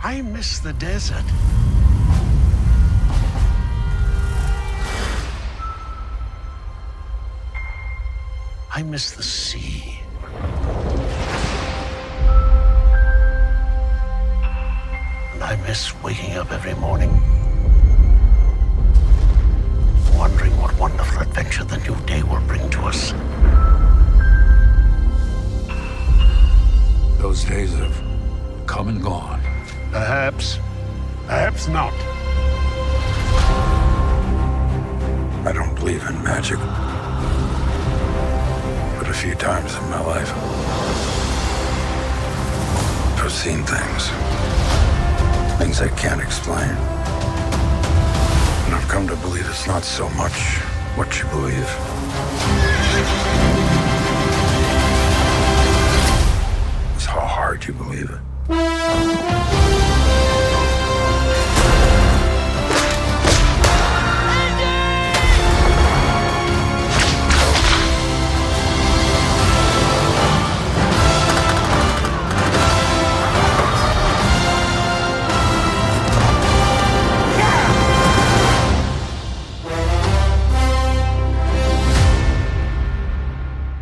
I miss the desert. I miss the sea. And I miss waking up every morning, wondering what wonderful adventure the new day will bring to us. Those days have come and gone. Perhaps. Perhaps not. I don't believe in magic. But a few times in my life, I've seen things. Things I can't explain. And I've come to believe it's not so much what you believe. It's how hard you believe it.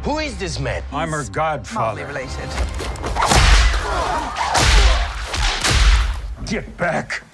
Who is this man? I'm her godfather. Related. Get back!